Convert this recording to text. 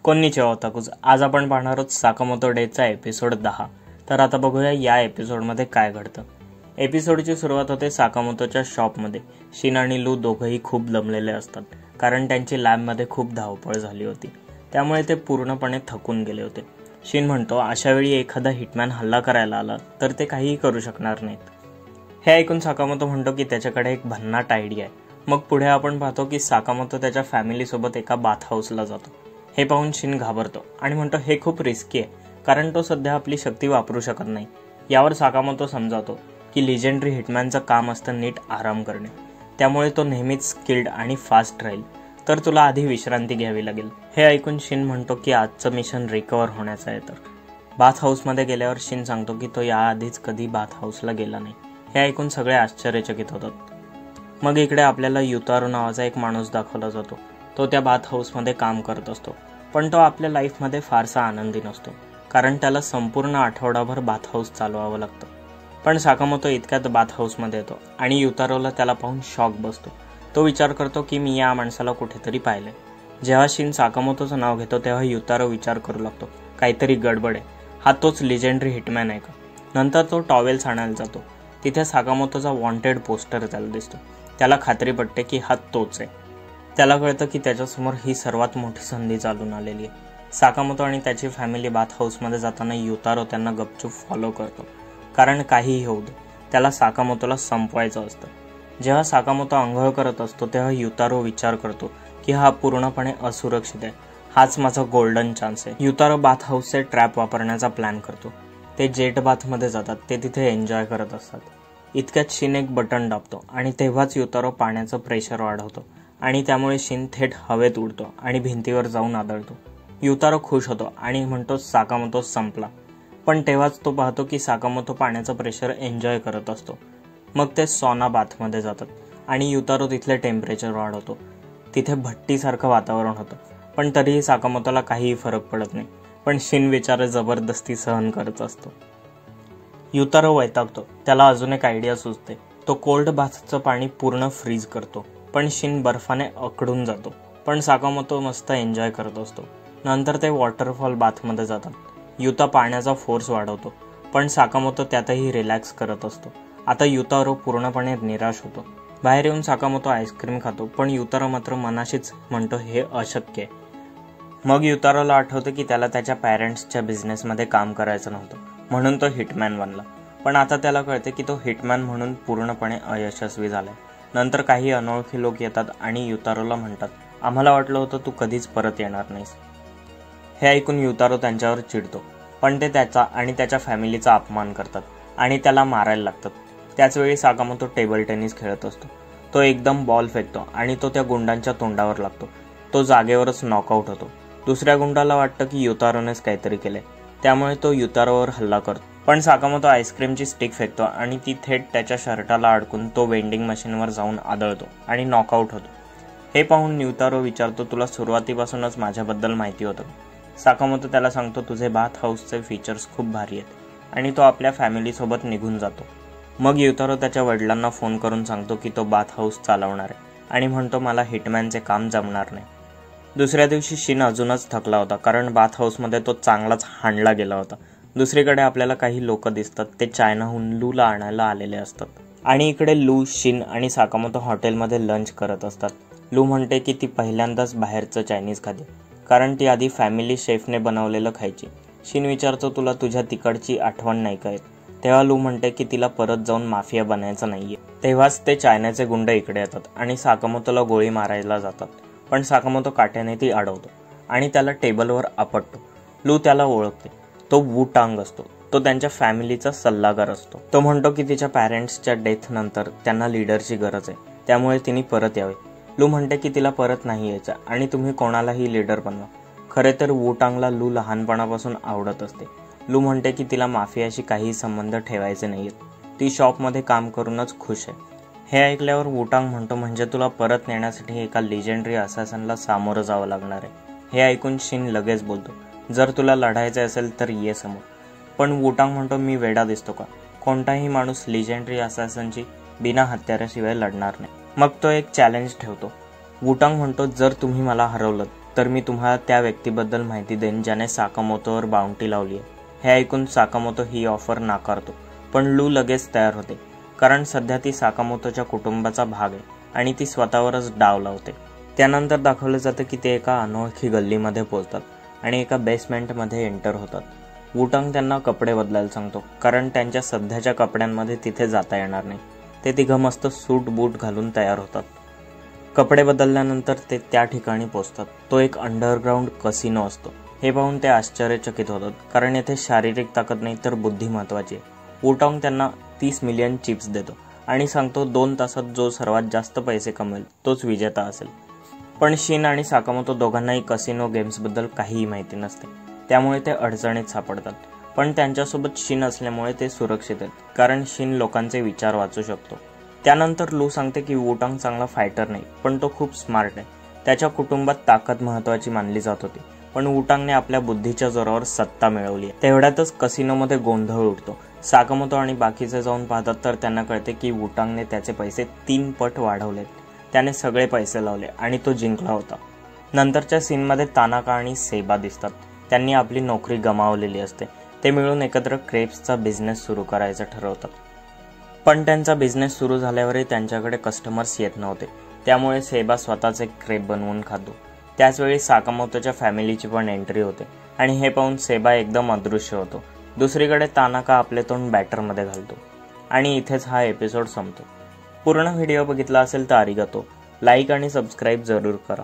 कोन्निचिवा ओताकुज. आज आपण पाहणार आहोत साकामोतो डेचा एपिसोड 10. तर आता बघूया या एपिसोडमध्ये काय घडतं. एपिसोडची सुरुवात होते साकामोतोच्या शॉपमध्ये. शिन आणि लू दोघंही खूप दमलेले असतात, कारण त्यांची लॅबमध्ये खूप धावपळ झाली होती. त्यामुळे ते पूर्णपणे थकून गेले होते. शिन म्हणतो, अशावेळी एखादा हिटमॅन हल्ला करायला आला तर ते काहीही करू शकणार नाहीत. हे ऐकून साकामोतो म्हणतो की त्याच्याकडे एक भन्नाट आयडिया आहे. मग पुढे आपण पाहतो की साकामोतो त्याच्या फॅमिलीसोबत एका बाथ हाऊसला जातो. हे पाहून शिन घाबरतो आणि म्हणतो हे खूप रिस्की आहे, कारण तो सध्या आपली शक्ती वापरू शकत नाही. यावर साकामोतो समजावतो की लिजेंडरी हिटमॅनचं काम असतं नीट आराम करणे, त्यामुळे तो नेहमीच स्किल्ड आणि फास्ट राहील. तर तुला आधी विश्रांती घ्यावी लागेल. हे ऐकून शिन म्हणतो की आजचं मिशन रिकवर होण्याचं आहे. तर बाथ हाऊसमध्ये गेल्यावर शिन सांगतो की तो याआधीच कधी बाथ हाऊसला गेला नाही. हे ऐकून सगळे आश्चर्यचकित होतात. मग इकडे आपल्याला युतारो नावाचा एक माणूस दाखवला जातो. तो त्या बाथ हाऊसमध्ये काम करत असतो, पण तो आपल्या लाईफमध्ये फारसा आनंदी नसतो, कारण त्याला संपूर्ण आठवडाभर बाथ हाऊस चालवावं लागतं. पण साकामोतो इतक्यात बाथ हाऊसमध्ये येतो आणि युतारोला त्याला पाहून शॉक बसतो. तो विचार करतो की मी या माणसाला कुठेतरी पाहिलंय. जेव्हा शिन साकामोतोचं नाव घेतो तेव्हा युतारो विचार करू लागतो, काहीतरी गडबड आहे. हा तोच लिजेंडरी हिटमॅन आहे का? नंतर तो टॉवेल्स आणायला जातो. तिथे साकामोतोचा वॉन्टेड पोस्टर त्याला दिसतो. त्याला खात्री पटते की हा तोच आहे. त्याला कळतं की त्याच्यासमोर ही सर्वात मोठी संधी चालून आलेली आहे. साकामोतो आणि त्याची फॅमिली बाथ हाऊसमध्ये जाताना युतारो त्यांना गपचूप फॉलो करतो, कारण काहीही होऊ दे, त्याला साकामोतोला संपवायचं असतं. जेव्हा साकामोतो आंघोळ करत असतो तेव्हा युतारो विचार करतो की हा पूर्णपणे असुरक्षित आहे. हाच माझा गोल्डन चान्स आहे. युतारो बाथ हाऊसचे ट्रॅप वापरण्याचा प्लॅन करतो. ते जेट बाथमध्ये जातात. ते तिथे एन्जॉय करत असतात. इतक्यात शिन एक बटन दाबतो आणि तेव्हाच युतारो पाण्याचं प्रेशर वाढवतो आणि त्यामुळे शिन थेट हवेत उडतो आणि भिंतीवर जाऊन आदळतो. युतारो खुश होतो आणि म्हणतो साकामोतो संपला. पण तेव्हाच तो पाहतो की साकामोतो पाण्याचं प्रेशर एन्जॉय करत असतो. मग ते सॉना बाथमध्ये जातात आणि युतारो तिथले टेम्परेचर वाढवतो. तिथे भट्टीसारखं वातावरण होतं, पण तरीही साकामोतोला काहीही फरक पडत नाही. पण शिन विचार जबरदस्ती सहन करत असतो. युतारो वैतागतो. त्याला अजून एक आयडिया सुचते. तो कोल्ड बाथचं पाणी पूर्ण फ्रीज करतो, पण शिन बर्फाने अकडून जातो. पण साकामोतो मस्त एन्जॉय करत असतो. नंतर ते वॉटरफॉल बाथमध्ये जातात. युता पाण्याचा फोर्स वाढवतो, पण साकामोतो त्यातही रिलॅक्स करत असतो. आता युतारो पूर्णपणे निराश होतो. बाहेर येऊन साकामोतो आईस्क्रीम खातो, पण युतारो मात्र मनाशीच म्हणतो हे अशक्य आहे. मग युतारोला आठवतं की त्याला त्याच्या पॅरेंट्सच्या बिझनेसमध्ये काम करायचं नव्हतं, म्हणून तो हिटमॅन बनला. पण आता त्याला कळते की तो हिटमॅन म्हणून पूर्णपणे अयशस्वी झालाय. नंतर काही अनोळखी लोक येतात आणि युतारोला म्हणतात, आम्हाला वाटलं होतं तू कधीच परत येणार नाहीस. हे ऐकून युतारो त्यांच्यावर चिडतो, पण ते त्याचा आणि त्याच्या फॅमिलीचा अपमान करतात आणि त्याला मारायला लागतात. त्याचवेळी साकामोतो टेबल टेनिस खेळत असतो. तो एकदम बॉल फेकतो आणि तो त्या गुंडांच्या तोंडावर लागतो. तो जागेवरच नॉकआउट होतो. दुसऱ्या गुंडाला वाटतं की युतारोनेच काहीतरी केलंय, त्यामुळे तो युतारोवर हल्ला करतो. पण साकामोतो आईस्क्रीमची स्टिक फेकतो आणि ती थेट त्याच्या शर्टाला अडकून तो वेंडिंग मशीनवर जाऊन आदळतो आणि नॉकआउट होतो. हे पाहून युतारो विचारतो, तुला सुरुवातीपासूनच माझ्याबद्दल माहिती होतं? साकामोतो त्याला सांगतो, तुझे बाथ हाऊसचे फीचर्स खूप भारी आहेत, आणि तो आपल्या फॅमिलीसोबत निघून जातो. मग युतारो त्याच्या वडिलांना फोन करून सांगतो की तो बाथ हाऊस चालवणार आहे आणि म्हणतो मला हिटमॅनचे काम जमणार नाही. दुसऱ्या दिवशी शिन अजूनच थकला होता, कारण बाथ हाऊसमध्ये तो चांगलाच हाणला गेला होता. दुसरीकडे आपल्याला काही लोक दिसतात. ते चायनाहून लूला आणायला आलेले असतात. आणि इकडे लू, शिन आणि साकामोतो हॉटेलमध्ये लंच करत असतात. लू म्हणते की ती पहिल्यांदाच बाहेरचं चायनीज खाते, कारण ती आधी फॅमिली शेफने बनवलेलं खायची. शिन विचारतो, तुला तुझ्या तिकडची आठवण नाही का येत? तेव्हा लू म्हणते की तिला परत जाऊन माफिया बनायचं नाहीये. तेव्हाच ते चायनाचे गुंड इकडे येतात आणि साकामोतोला गोळी मारायला जातात. पण साकामोतो काट्याने ती अडवतो आणि त्याला टेबलवर आपटतो. लू त्याला ओळखते. तो वू टांग असतो. तो त्यांच्या फॅमिलीचा सल्लागार असतो. तो म्हणतो की तिच्या पॅरेंट्सच्या डेथ नंतर त्यांना लीडरची गरज आहे, त्यामुळे तिने परत यावे. लू म्हणते की तिला परत नाही यायचं आणि तुम्ही कोणालाही लीडर बनवा. खरे तर वू टांगला लू लहानपणापासून आवडत असते. लू म्हणते की तिला माफियाशी काही संबंध ठेवायचे नाहीयेत. ती शॉपमध्ये काम करूनच खुश आहे. हे ऐकल्यावर वू टांग म्हणतो, म्हणजे तुला परत नेण्यासाठी एका लिजेंडरी असॅसनला सामोरं जावं लागणार आहे. हे ऐकून शिन लगेच बोलतो, जर तुला लढायचे असेल तर ये समोर. पण वू टांग म्हणतो, मी वेडा दिसतो का? कोणताही माणूस लिजेंडरी असॅसनची बिना हत्याराशिवाय लढणार नाही. मग तो एक चॅलेंज ठेवतो. वू टांग म्हणतो, जर तुम्ही मला हरवलं तर मी तुम्हाला त्या व्यक्तीबद्दल माहिती देईन ज्याने साकामोतोवर बाउंटी लावली आहे. हे ऐकून साकामोतो ही ऑफर नाकारतो, पण लू लगेच तयार होते, कारण सध्या ती साकामोतोच्या कुटुंबाचा भाग आहे आणि ती स्वतःवरच डाव लावते. त्यानंतर दाखवलं जातं की ते एका अनोळखी गल्लीमध्ये पोहोचतात आणि एका बेसमेंटमध्ये एंटर होतात. वुटांग त्यांना कपडे बदलायला सांगतो, कारण त्यांच्या सध्याच्या कपड्यांमध्ये तिथे जाता येणार नाही. ते तिघं मस्त सूट बूट घालून तयार होतात. कपडे बदलल्यानंतर ते त्या ठिकाणी पोहोचतात. तो एक अंडरग्राऊंड कसिनो असतो. हे पाहून ते आश्चर्यचकित होतात, कारण येथे शारीरिक ताकद नाही तर बुद्धी महत्त्वाची आहे. वुटांग त्यांना 30 मिलियन चिप्स देतो आणि सांगतो 2 तासात जो सर्वात जास्त पैसे कमवेल तोच विजेता असेल. पण शिन आणि साकामोतो दोघांनाही कसिनो गेम्सबद्दल काहीही माहिती नसते, त्यामुळे ते अडचणीत सापडतात. पण त्यांच्यासोबत शिन असल्यामुळे ते सुरक्षित आहेत, कारण शिन लोकांचे विचार वाचू शकतो. त्यानंतर लू सांगते की वुटांग चांगला फायटर नाही, पण तो खूप स्मार्ट आहे. त्याच्या कुटुंबात ताकद महत्त्वाची मानली जात होती, पण वुटांगने आपल्या बुद्धीच्या जोरावर सत्ता मिळवली आहे. तेवढ्यातच कसिनोमध्ये गोंधळ उडतो. साकामोतो आणि बाकीचे जाऊन पाहतात तर त्यांना कळते की वुटांगने त्याचे पैसे 3 पट वाढवलेत. त्याने सगळे पैसे लावले आणि तो जिंकला होता. नंतरच्या सीनमध्ये तानाका आणि सेबा दिसतात. त्यांनी आपली नोकरी गमावलेली असते. ते मिळून एकत्र क्रेप्सचा बिझनेस सुरू करायचं ठरवतात. पण त्यांचा बिझनेस सुरू झाल्यावरही त्यांच्याकडे कस्टमर्स येत नव्हते, त्यामुळे सेबा स्वतःच एक क्रेप बनवून खातो. त्याचवेळी साकामोतोच्या फॅमिलीची पण एंट्री होते आणि हे पाहून सेबा एकदम अदृश्य होतो. दुसरीकडे तानाका आपले तोंड बॅटरमध्ये घालतो आणि इथेच हा एपिसोड संपतो. पूर्ण व्हिडिओ बघितला असेल तर आरिगातो. लाईक आणि सबस्क्राईब जरूर करा.